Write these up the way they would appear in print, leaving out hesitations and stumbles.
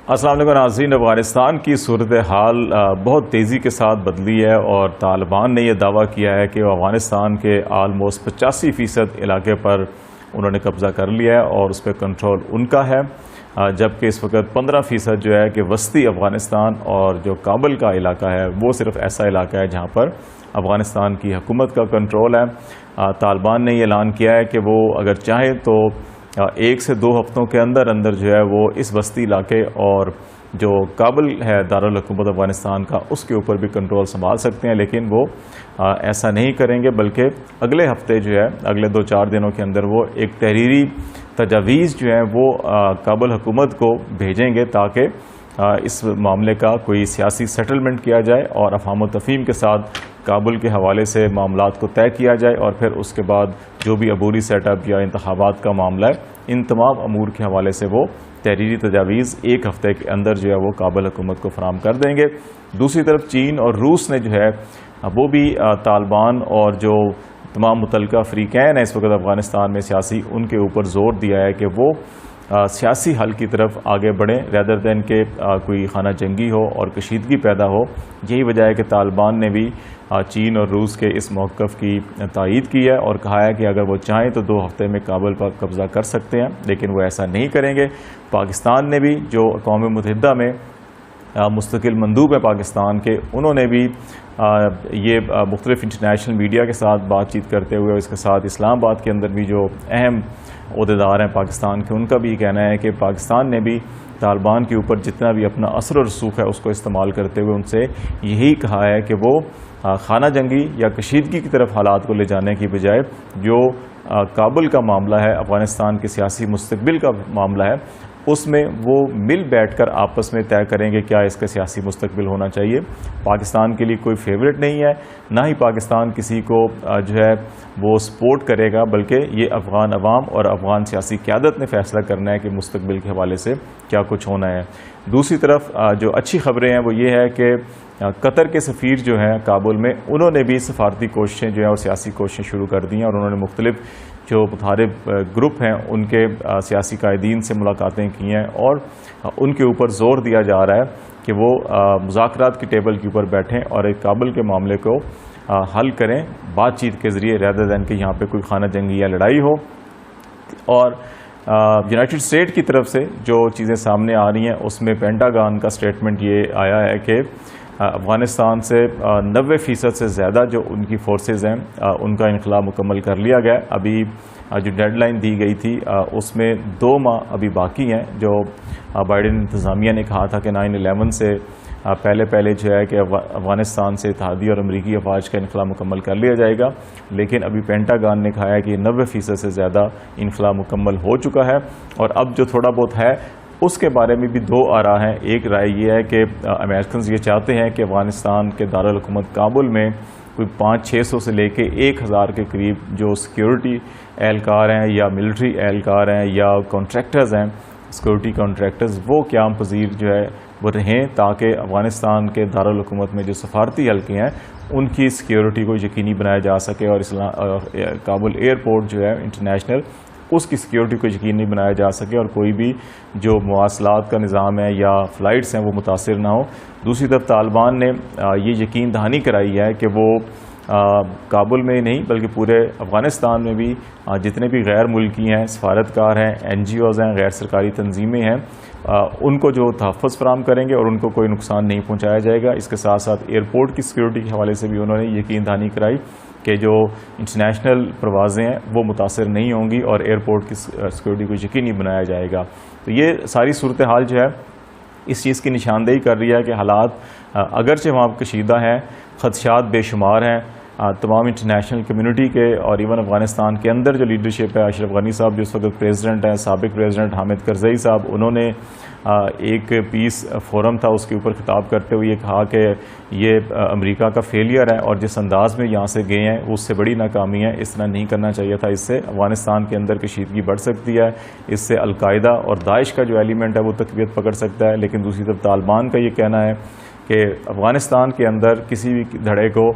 السلام علیکم ناظرین، افغانستان کی صورتحال بہت تیزی کے ساتھ بدلی ہے اور طالبان نے یہ دعویٰ کیا ہے کہ وہ افغانستان کے آلموسٹ 85% علاقے پر انہوں نے قبضہ کر لیا ہے اور اس پہ کنٹرول ان کا ہے، جبکہ اس وقت 15% جو ہے کہ وسطی افغانستان اور جو کابل کا علاقہ ہے وہ صرف ایسا علاقہ ہے جہاں پر افغانستان کی حکومت کا کنٹرول ہے۔ طالبان نے یہ اعلان کیا ہے کہ وہ اگر چاہیں تو 1 سے 2 ہفتوں کے اندر جو ہے وہ اس وسطی علاقے اور جو کابل ہے دارالحکومت افغانستان کا اس کے اوپر بھی کنٹرول سنبھال سکتے ہیں، لیکن وہ ایسا نہیں کریں گے، بلکہ اگلے ہفتے جو ہے اگلے 2-4 دنوں کے اندر وہ ایک تحریری تجاویز جو ہے وہ کابل حکومت کو بھیجیں گے تاکہ اس معاملے کا کوئی سیاسی سیٹلمنٹ کیا جائے اور افہام و تفہیم کے ساتھ کابل کے حوالے سے معاملات کو طے کیا جائے، اور پھر اس کے بعد جو بھی عبوری سیٹ اپ یا انتخابات کا معاملہ ہے ان تمام امور کے حوالے سے وہ تحریری تجاویز 1 ہفتے کے اندر جو ہے وہ کابل حکومت کو فراہم کر دیں گے۔ دوسری طرف چین اور روس نے جو ہے وہ بھی طالبان اور جو تمام متعلقہ فریقین ہیں اس وقت افغانستان میں سیاسی، ان کے اوپر زور دیا ہے کہ وہ سیاسی حل کی طرف آگے بڑھیں ریدر دین کہ کوئی خانہ جنگی ہو اور کشیدگی پیدا ہو۔ یہی وجہ ہے کہ طالبان نے بھی چین اور روس کے اس موقف کی تائید کی ہے اور کہا ہے کہ اگر وہ چاہیں تو 2 ہفتے میں کابل پر قبضہ کر سکتے ہیں، لیکن وہ ایسا نہیں کریں گے۔ پاکستان نے بھی، جو اقوام متحدہ میں مستقل مندوب ہے پاکستان کے، انہوں نے بھی یہ مختلف انٹرنیشنل میڈیا کے ساتھ بات چیت کرتے ہوئے، اس کے ساتھ اسلام آباد کے اندر بھی جو اہم عہدیدار ہیں پاکستان کے، ان کا بھی یہ کہنا ہے کہ پاکستان نے بھی طالبان کے اوپر جتنا بھی اپنا اثر و رسوخ ہے اس کو استعمال کرتے ہوئے ان سے یہی کہا ہے کہ وہ خانہ جنگی یا کشیدگی کی طرف حالات کو لے جانے کی بجائے جو کابل کا معاملہ ہے، افغانستان کے سیاسی مستقبل کا معاملہ ہے، اس میں وہ مل بیٹھ کر آپس میں طے کریں گے کیا اس کا سیاسی مستقبل ہونا چاہیے۔ پاکستان کے لیے کوئی فیورٹ نہیں ہے، نہ ہی پاکستان کسی کو جو ہے وہ سپورٹ کرے گا، بلکہ یہ افغان عوام اور افغان سیاسی قیادت نے فیصلہ کرنا ہے کہ مستقبل کے حوالے سے کیا کچھ ہونا ہے۔ دوسری طرف جو اچھی خبریں ہیں وہ یہ ہے کہ قطر کے سفیر جو ہیں کابل میں، انہوں نے بھی سفارتی کوششیں جو ہیں اور سیاسی کوششیں شروع کر دی ہیں، اور انہوں نے مختلف جو متحارب گروپ ہیں ان کے سیاسی قائدین سے ملاقاتیں کی ہیں اور ان کے اوپر زور دیا جا رہا ہے کہ وہ مذاکرات کی ٹیبل کے اوپر بیٹھیں اور ایک کابل کے معاملے کو حل کریں بات چیت کے ذریعے، ریدر دین کہ یہاں پہ کوئی خانہ جنگی یا لڑائی ہو۔ اور یونائٹڈ اسٹیٹ کی طرف سے جو چیزیں سامنے آ رہی ہیں اس میں پینٹاگان کا اسٹیٹمنٹ یہ آیا ہے کہ افغانستان سے 90% سے زیادہ جو ان کی فورسز ہیں ان کا انخلا مکمل کر لیا گیا۔ ابھی جو ڈیڈ لائن دی گئی تھی اس میں 2 ماہ ابھی باقی ہیں۔ جو بائیڈن انتظامیہ نے کہا تھا کہ 9/11 سے پہلے جو ہے کہ افغانستان سے اتحادی اور امریکی افواج کا انخلا مکمل کر لیا جائے گا، لیکن ابھی پینٹاگان نے کہا ہے کہ 90% سے زیادہ انخلا مکمل ہو چکا ہے، اور اب جو تھوڑا بہت ہے اس کے بارے میں بھی 2 آراء ہیں۔ ایک رائے یہ ہے کہ امریکنز یہ چاہتے ہیں کہ افغانستان کے دارالحکومت کابل میں کوئی 500-600 سے لے کے 1000 کے قریب جو سیکیورٹی اہلکار ہیں یا ملٹری اہلکار ہیں یا کانٹریکٹرز ہیں، سیکیورٹی کانٹریکٹرز، وہ قیام پذیر جو ہے وہ رہیں تاکہ افغانستان کے دارالحکومت میں جو سفارتی حلقے ہیں ان کی سیکیورٹی کو یقینی بنایا جا سکے، اور کابل ایئرپورٹ جو ہے انٹرنیشنل اس کی سیکیورٹی کو یقینی بنایا جا سکے اور کوئی بھی جو مواصلات کا نظام ہے یا فلائٹس ہیں وہ متاثر نہ ہو۔ دوسری طرف طالبان نے یہ یقین دہانی کرائی ہے کہ وہ کابل میں نہیں بلکہ پورے افغانستان میں بھی جتنے بھی غیر ملکی ہیں، سفارتکار ہیں، NGOs ہیں، غیر سرکاری تنظیمیں ہیں، ان کو جو تحفظ فراہم کریں گے اور ان کو کوئی نقصان نہیں پہنچایا جائے گا۔ اس کے ساتھ ساتھ ایئرپورٹ کی سیکیورٹی کے حوالے سے بھی انہوں نے یقین دہانی کرائی کہ جو انٹرنیشنل پروازیں ہیں وہ متاثر نہیں ہوں گی اور ایئرپورٹ کی سیکیورٹی کو یقینی بنایا جائے گا۔ تو یہ ساری صورتحال جو ہے اس چیز کی نشاندہی کر رہی ہے کہ حالات اگرچہ وہاں کشیدہ ہیں، خدشات بے شمار ہیں، تمام انٹرنیشنل کمیونٹی کے اور ایون افغانستان کے اندر جو لیڈرشپ ہے، اشرف غنی صاحب جو اس وقت پریزیڈنٹ ہیں، سابق پریزیڈنٹ حامد کرزئی صاحب، انہوں نے ایک پیس فورم تھا اس کے اوپر خطاب کرتے ہوئے یہ کہا کہ یہ امریکہ کا فیلئر ہے اور جس انداز میں یہاں سے گئے ہیں اس سے بڑی ناکامی ہے، اس طرح نہیں کرنا چاہیے تھا، اس سے افغانستان کے اندر کشیدگی بڑھ سکتی ہے، اس سے القاعدہ اور داعش کا جو ایلیمنٹ ہے وہ تقویت پکڑ سکتا ہے۔ لیکن دوسری طرف طالبان کا یہ کہنا ہے کہ افغانستان کے اندر کسی بھی دھڑے کو،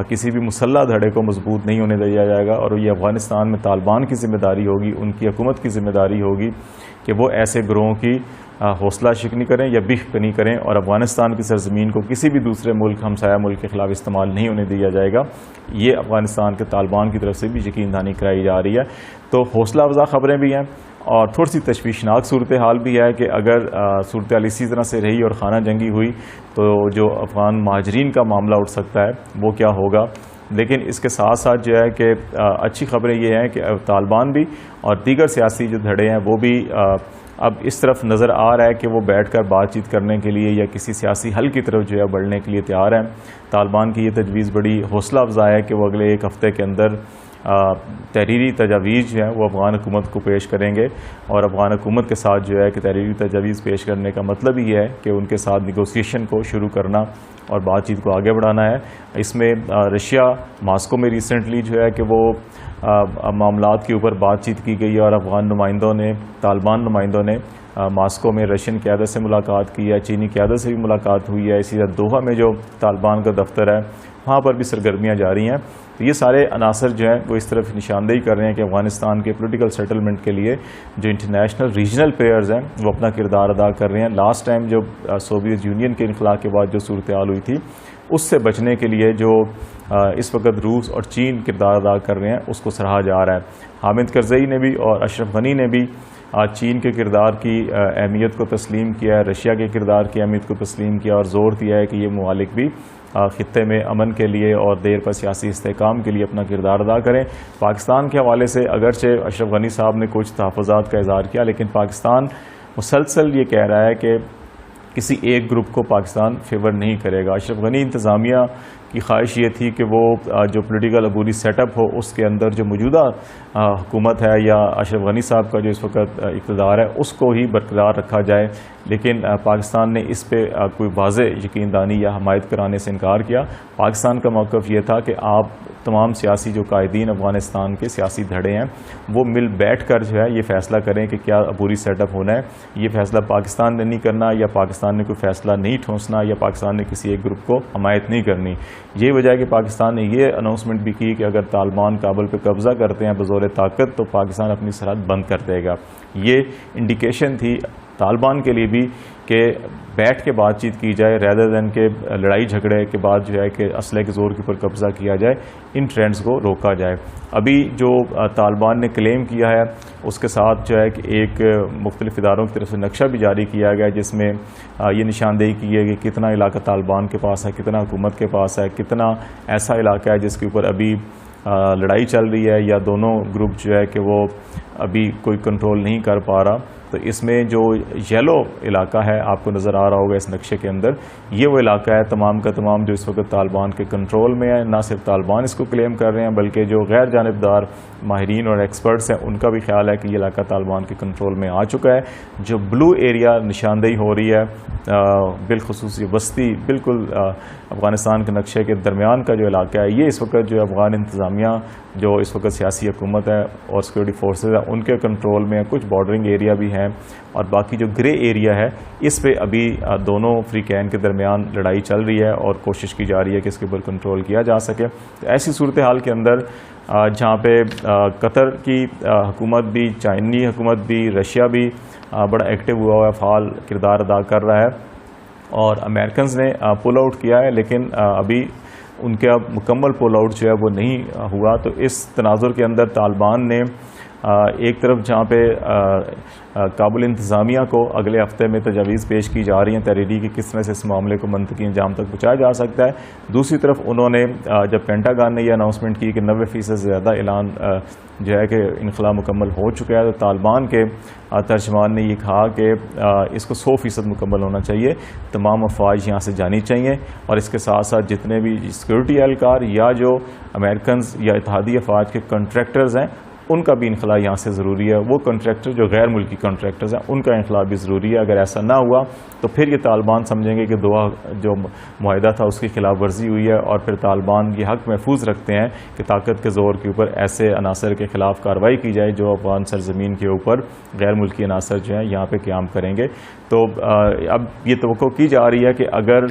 کسی بھی مسلح دھڑے کو مضبوط نہیں ہونے دیا جائے گا، اور یہ افغانستان میں طالبان کی ذمہ داری ہوگی، ان کی حکومت کی ذمہ داری ہوگی کہ وہ ایسے گروہوں کی حوصلہ شکنی کریں یا بیخ کنی کریں، اور افغانستان کی سرزمین کو کسی بھی دوسرے ملک، ہمسایہ ملک کے خلاف استعمال نہیں ہونے دیا جائے گا، یہ افغانستان کے طالبان کی طرف سے بھی یقین دہانی کرائی جا رہی ہے۔ تو حوصلہ افزا خبریں بھی ہیں اور تھوڑی سی تشویشناک صورتحال بھی ہے کہ اگر صورتحال اسی طرح سے رہی اور خانہ جنگی ہوئی تو جو افغان مہاجرین کا معاملہ اٹھ سکتا ہے وہ کیا ہوگا۔ لیکن اس کے ساتھ ساتھ جو ہے کہ اچھی خبریں یہ ہیں کہ طالبان بھی اور دیگر سیاسی جو دھڑے ہیں وہ بھی اب اس طرف نظر آ رہا ہے کہ وہ بیٹھ کر بات چیت کرنے کے لیے یا کسی سیاسی حل کی طرف جو ہے بڑھنے کے لیے تیار ہیں۔ طالبان کی یہ تجویز بڑی حوصلہ افزا ہے کہ وہ اگلے ایک ہفتے کے اندر تحریری تجاویز جو ہیں وہ افغان حکومت کو پیش کریں گے، اور افغان حکومت کے ساتھ جو ہے کہ تحریری تجاویز پیش کرنے کا مطلب یہ ہے کہ ان کے ساتھ نیگوسیشن کو شروع کرنا اور بات چیت کو آگے بڑھانا ہے۔ اس میں رشیا ماسکو میں ریسنٹلی جو ہے کہ وہ معاملات کے اوپر بات چیت کی گئی، اور افغان نمائندوں نے، طالبان نمائندوں نے ماسکو میں رشین قیادت سے ملاقات کی ہے، چینی قیادت سے بھی ملاقات ہوئی ہے، اسی طرح دوحہ میں جو طالبان کا دفتر ہے وہاں پر بھی سرگرمیاں جاری ہیں۔ تو یہ سارے عناصر جو ہیں وہ اس طرف نشاندہی کر رہے ہیں کہ افغانستان کے پولیٹیکل سیٹلمنٹ کے لیے جو انٹرنیشنل ریجنل پلیئرز ہیں وہ اپنا کردار ادا کر رہے ہیں۔ لاسٹ ٹائم جو سوویت یونین کے انخلا کے بعد جو صورتحال ہوئی تھی اس سے بچنے کے لیے جو اس وقت روس اور چین کردار ادا کر رہے ہیں اس کو سراہا جا رہا ہے۔ حامد کرزئی نے بھی اور اشرف غنی نے بھی چین کے کردار کی اہمیت کو تسلیم کیا ہے، رشیا کے کردار کی اہمیت کو تسلیم کیا اور زور دیا ہے کہ یہ ممالک بھی خطے میں امن کے لیے اور دیر پر سیاسی استحکام کے لیے اپنا کردار ادا کریں۔ پاکستان کے حوالے سے اگرچہ اشرف غنی صاحب نے کچھ تحفظات کا اظہار کیا، لیکن پاکستان مسلسل یہ کہہ رہا ہے کہ کسی ایک گروپ کو پاکستان فیور نہیں کرے گا۔ اشرف غنی انتظامیہ کی خواہش یہ تھی کہ وہ جو پولیٹیکل عبوری سیٹ اپ ہو اس کے اندر جو موجودہ حکومت ہے یا اشرف غنی صاحب کا جو اس وقت اقتدار ہے اس کو ہی برقرار رکھا جائے، لیکن پاکستان نے اس پہ کوئی واضح یقین دانی یا حمایت کرانے سے انکار کیا۔ پاکستان کا موقف یہ تھا کہ آپ تمام سیاسی جو قائدین افغانستان کے سیاسی دھڑے ہیں وہ مل بیٹھ کر جو ہے یہ فیصلہ کریں کہ کیا عبوری سیٹ اپ ہونا ہے۔ یہ فیصلہ پاکستان نے نہیں کرنا، یا پاکستان نے کوئی فیصلہ نہیں ٹھونسنا، یا پاکستان نے کسی ایک گروپ کو حمایت نہیں کرنی۔ یہ وجہ ہے کہ پاکستان نے یہ اناؤنسمنٹ بھی کی کہ اگر طالبان کابل پہ قبضہ کرتے ہیں بزور طاقت تو پاکستان اپنی سرحد بند کر دے گا۔ یہ انڈیکیشن تھی طالبان کے لیے بھی کہ بیٹھ کے بات چیت کی جائے، ریدر دین کہ لڑائی جھگڑے کے بعد جو ہے کہ اسلحے کے زور کے اوپر قبضہ کیا جائے، ان ٹرینڈز کو روکا جائے۔ ابھی جو طالبان نے کلیم کیا ہے اس کے ساتھ جو ہے کہ ایک مختلف اداروں کی طرف سے نقشہ بھی جاری کیا گیا جس میں یہ نشاندہی کی ہے کہ کتنا علاقہ طالبان کے پاس ہے، کتنا حکومت کے پاس ہے، کتنا ایسا علاقہ ہے جس کے اوپر ابھی لڑائی چل رہی ہے یا دونوں گروپ جو ہے کہ وہ ابھی کوئی کنٹرول نہیں کر پا رہا۔ تو اس میں جو یلو علاقہ ہے آپ کو نظر آ رہا ہوگا اس نقشے کے اندر، یہ وہ علاقہ ہے تمام کا تمام جو اس وقت طالبان کے کنٹرول میں ہے۔ نہ صرف طالبان اس کو کلیم کر رہے ہیں بلکہ جو غیر جانبدار ماہرین اور ایکسپرٹس ہیں ان کا بھی خیال ہے کہ یہ علاقہ طالبان کے کنٹرول میں آ چکا ہے۔ جو بلو ایریا نشاندہی ہو رہی ہے بالخصوص یہ وسطی بالکل افغانستان کے نقشے کے درمیان کا جو علاقہ ہے، یہ اس وقت جو افغان انتظامیہ جو اس وقت سیاسی حکومت ہے اور سیکورٹی فورسز ہیں ان کے کنٹرول میں، کچھ بارڈرنگ ایریا بھی ہیں اور باقی جو گرے ایریا ہے اس پہ ابھی دونوں فریقین کے درمیان لڑائی چل رہی ہے اور کوشش کی جا رہی ہے کہ اس کے اوپر کنٹرول کیا جا سکے۔ تو ایسی صورتحال کے اندر جہاں پہ قطر کی حکومت بھی، چائنی حکومت بھی، رشیا بھی بڑا ایکٹیو ہوا ہوا ہے، فعال کردار ادا کر رہا ہے، اور امریکنز نے پل آؤٹ کیا ہے لیکن ابھی ان کا مکمل پل آؤٹ جو ہے وہ نہیں ہوا۔ تو اس تناظر کے اندر طالبان نے ایک طرف جہاں پہ کابل انتظامیہ کو اگلے ہفتے میں تجاویز پیش کی جا رہی ہیں تحریری کی کس طرح سے اس معاملے کو منطقی انجام تک پہنچایا جا سکتا ہے، دوسری طرف انہوں نے جب پینٹاگان نے یہ اناؤنسمنٹ کی کہ 90% سے زیادہ اعلان جو ہے کہ انخلا مکمل ہو چکا ہے، تو طالبان کے ترجمان نے یہ کہا کہ اس کو 100% مکمل ہونا چاہیے، تمام افواج یہاں سے جانی چاہیے، اور اس کے ساتھ ساتھ جتنے بھی سیکورٹی اہلکار یا جو امریکنز یا اتحادی افواج کے کنٹریکٹرز ہیں ان کا بھی انخلا یہاں سے ضروری ہے۔ وہ کنٹریکٹر جو غیر ملکی کنٹریکٹرز ہیں ان کا انخلا بھی ضروری ہے۔ اگر ایسا نہ ہوا تو پھر یہ طالبان سمجھیں گے کہ دوحہ جو معاہدہ تھا اس کی خلاف ورزی ہوئی ہے، اور پھر طالبان یہ حق محفوظ رکھتے ہیں کہ طاقت کے زور کے اوپر ایسے عناصر کے خلاف کارروائی کی جائے جو افغان سرزمین کے اوپر غیر ملکی عناصر جو ہیں یہاں پہ قیام کریں گے۔ تو اب یہ توقع کی جا رہی ہے کہ اگر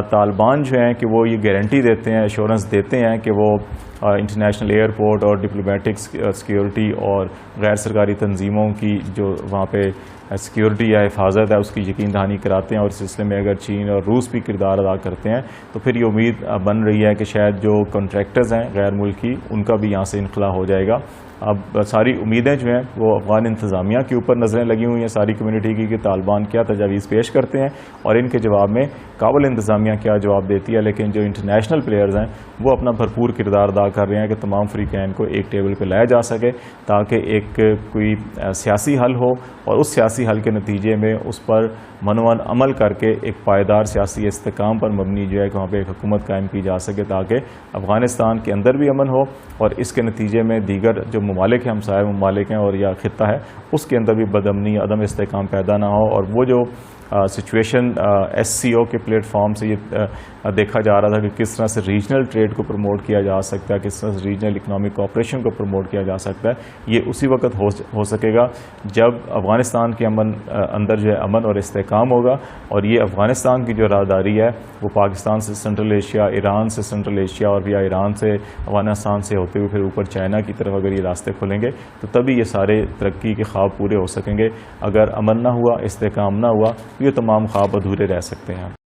طالبان جو ہیں کہ وہ یہ گارنٹی دیتے ہیں، ایشورنس دیتے ہیں کہ وہ انٹرنیشنل ایئرپورٹ اور ڈپلومیٹک سیکیورٹی اور غیر سرکاری تنظیموں کی جو وہاں پہ سیکیورٹی یا حفاظت ہے اس کی یقین دہانی کراتے ہیں، اور اس سلسلے میں اگر چین اور روس بھی کردار ادا کرتے ہیں تو پھر یہ امید بن رہی ہے کہ شاید جو کنٹریکٹرز ہیں غیر ملکی ان کا بھی یہاں سے انخلا ہو جائے گا۔ اب ساری امیدیں جو ہیں وہ افغان انتظامیہ کے اوپر نظریں لگی ہوئی ہیں ساری کمیونٹی کی کہ طالبان کیا تجاویز پیش کرتے ہیں اور ان کے جواب میں کابل انتظامیہ کیا جواب دیتی ہے، لیکن جو انٹرنیشنل پلیئرز ہیں وہ اپنا بھرپور کردار ادا کر رہے ہیں کہ تمام فریقین کو ایک ٹیبل پہ لایا جا سکے تاکہ ایک کوئی سیاسی حل ہو، اور اس سیاسی حل کے نتیجے میں اس پر منوان عمل کر کے ایک پائیدار سیاسی استحکام پر مبنی جو ہے کہ وہاں پہ ایک حکومت قائم کی جا سکے تاکہ افغانستان کے اندر بھی امن ہو، اور اس کے نتیجے میں دیگر جو ممالک ہیں، ہمسائے ممالک ہیں اور یا خطہ ہے، اس کے اندر بھی بدامنی عدم استحکام پیدا نہ ہو۔ اور وہ جو سچویشن ایس سی او کے پلیٹ فارم سے یہ دیکھا جا رہا تھا کہ کس طرح سے ریجنل ٹریڈ کو پروموٹ کیا جا سکتا ہے، کس طرح سے ریجنل اکنامک کوآپریشن کو پروموٹ کیا جا سکتا ہے، یہ اسی وقت ہو سکے گا جب افغانستان کے اندر جو ہے امن اور استحکام ہوگا، اور یہ افغانستان کی جو راہداری ہے وہ پاکستان سے سنٹرل ایشیا، ایران سے سنٹرل ایشیا، اور یا ایران سے افغانستان سے ہوتے ہوئے پھر اوپر چائنا کی طرف اگر یہ راستے کھلیں گے تو تبھی یہ سارے ترقی کے خواب پورے ہو سکیں گے۔ اگر امن نہ ہوا، استحکام نہ ہوا، یہ تمام خواب ادھورے رہ سکتے ہیں۔